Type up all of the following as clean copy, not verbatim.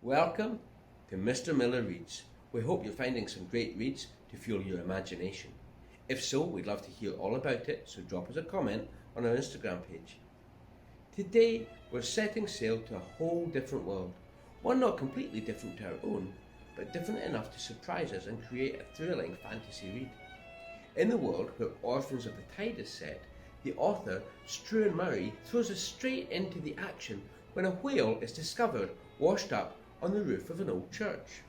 Welcome to Mr. Miller Reads. We hope you're finding some great reads to fuel your imagination. If so, we'd love to hear all about it, so drop us a comment on our Instagram page. Today, we're setting sail to a whole different world. One not completely different to our own, but different enough to surprise us and create a thrilling fantasy read. In the world where Orphans of the Tide is set, the author, Struan throws us straight into the action when a whale is discovered washed up on the roof of an old church.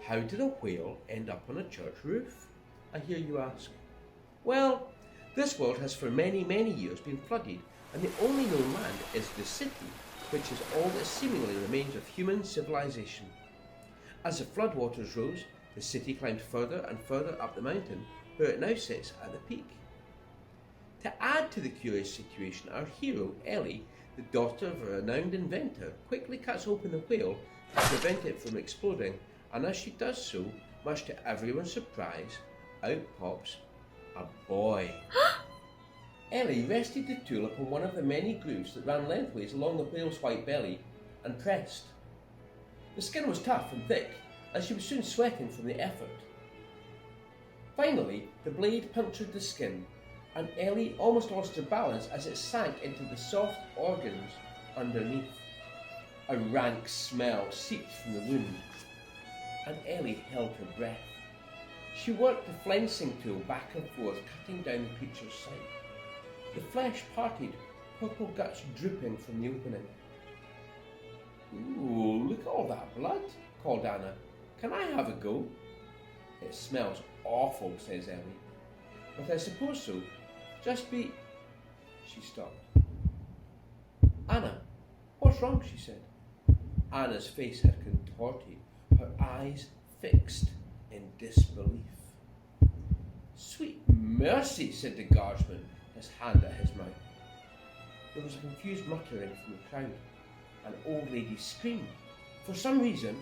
How did a whale end up on a church roof? I hear you ask. Well, this world has for many, many years been flooded, and the only known land is the city, which is all that seemingly remains of human civilization. As the floodwaters rose, the city climbed further and further up the mountain, where it now sits at the peak. To add to the curious situation, our hero, Ellie, the daughter of a renowned inventor, quickly cuts open the whale to prevent it from exploding, and as she does so, much to everyone's surprise, out pops a boy. Ellie rested the tool upon one of the many grooves that ran lengthways along the whale's white belly and pressed. The skin was tough and thick, and she was soon sweating from the effort. Finally, the blade punctured the skin, and Ellie almost lost her balance as it sank into the soft organs underneath. A rank smell seeped from the wound, and Ellie held her breath. She worked the flensing tool back and forth, cutting down the creature's side. The flesh parted, purple guts drooping from the opening. "Ooh, look at all that blood," called Anna. "Can I have a go?" "It smells awful," says Ellie. "But I suppose so. Just be..." She stopped. "Anna, what's wrong?" she said. Anna's face had contorted, her eyes fixed in disbelief. "Sweet mercy," said the guardsman, his hand at his mouth. There was a confused muttering from the crowd. An old lady screamed. For some reason,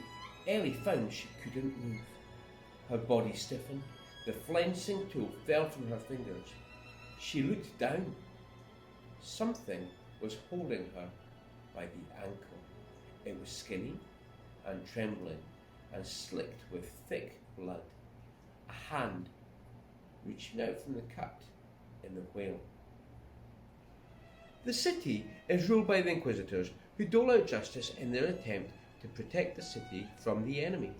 Ellie found she couldn't move. Her body stiffened. The flensing tool fell from her fingers. She looked down. Something was holding her by the ankle. It was skinny and trembling and slicked with thick blood. A hand reaching out from the cut in the whale. The city is ruled by the Inquisitors, who dole out justice in their attempt to protect the city from the enemy,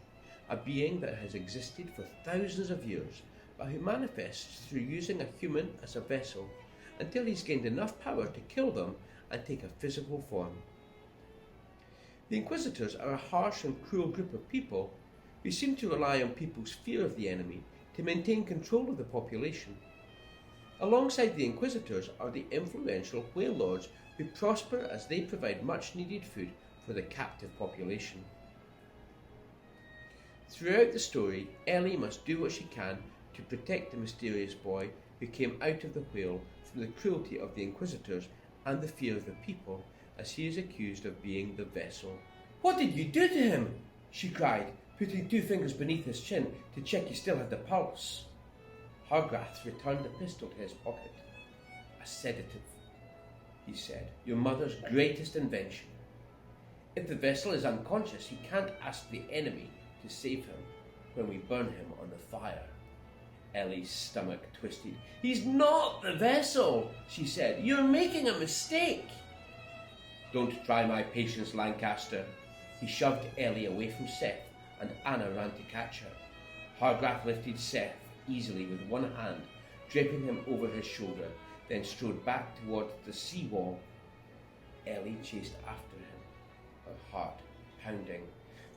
a being that has existed for thousands of years, but who manifests through using a human as a vessel until he's gained enough power to kill them and take a physical form. The Inquisitors are a harsh and cruel group of people who seem to rely on people's fear of the enemy to maintain control of the population. Alongside the Inquisitors are the influential whale lords who prosper as they provide much needed food for the captive population. Throughout the story, Ellie must do what she can to protect the mysterious boy who came out of the whale from the cruelty of the Inquisitors and the fear of the people, as he is accused of being the vessel. "What did you do to him?" she cried, putting 2 fingers beneath his chin to check he still had the pulse. Hargrath returned the pistol to his pocket. "A sedative," he said, "your mother's greatest invention. If the vessel is unconscious, he can't ask the enemy to save him when we burn him on the fire." Ellie's stomach twisted. "He's not the vessel," she said. "You're making a mistake." "Don't try my patience, Lancaster." He shoved Ellie away from Seth, and Anna ran to catch her. Hargrath lifted Seth easily with one hand, draping him over his shoulder, then strode back toward the sea wall. Ellie chased after him, her heart pounding.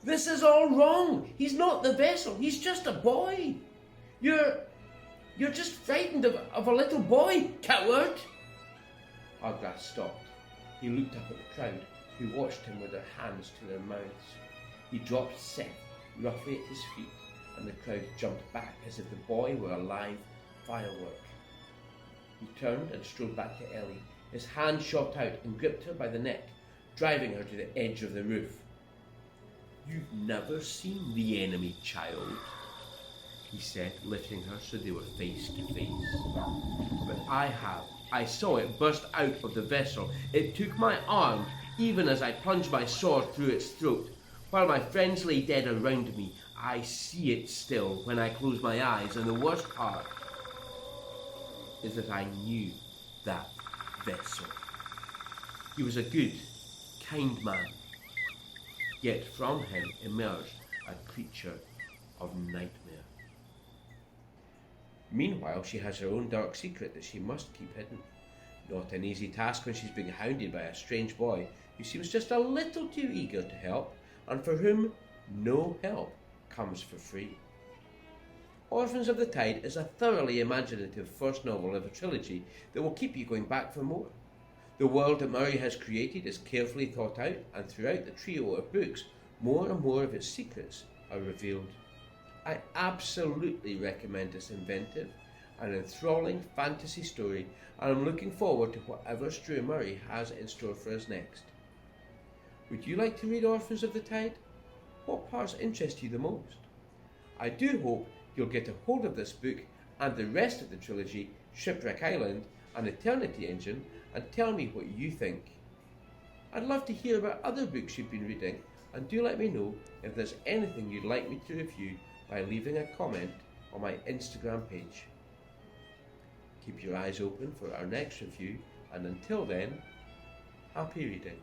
"This is all wrong! He's not the vessel! He's just a boy! You're just frightened of a little boy, coward!" Hargrath stopped. He looked up at the crowd, who watched him with their hands to their mouths. He dropped Seth roughly at his feet, and the crowd jumped back as if the boy were a live firework. He turned and strode back to Ellie. His hand shot out and gripped her by the neck, driving her to the edge of the roof. "You've never seen the enemy, child," he said, lifting her so they were face to face. "But I have. I saw it burst out of the vessel. It took my arm even as I plunge my sword through its throat. While my friends lay dead around me, I see it still when I close my eyes, and the worst part is that I knew that vessel. He was a good, kind man, yet from him emerged a creature of nightmare. Meanwhile, she has her own dark secret that she must keep hidden. Not an easy task when she's being hounded by a strange boy who seems just a little too eager to help, and for whom no help comes for free. Orphans of the Tide is a thoroughly imaginative first novel of a trilogy that will keep you going back for more. The world that Murray has created is carefully thought out, and throughout the trio of books, more and more of its secrets are revealed. I absolutely recommend this inventive and enthralling fantasy story, and I'm looking forward to whatever Struan Murray has in store for us next. Would you like to read Orphans of the Tide? What parts interest you the most? I do hope you'll get a hold of this book and the rest of the trilogy, Shipwreck Island and Eternity Engine, and tell me what you think. I'd love to hear about other books you've been reading, and do let me know if there's anything you'd like me to review by leaving a comment on my Instagram page. Keep your eyes open for our next review, and until then, happy reading.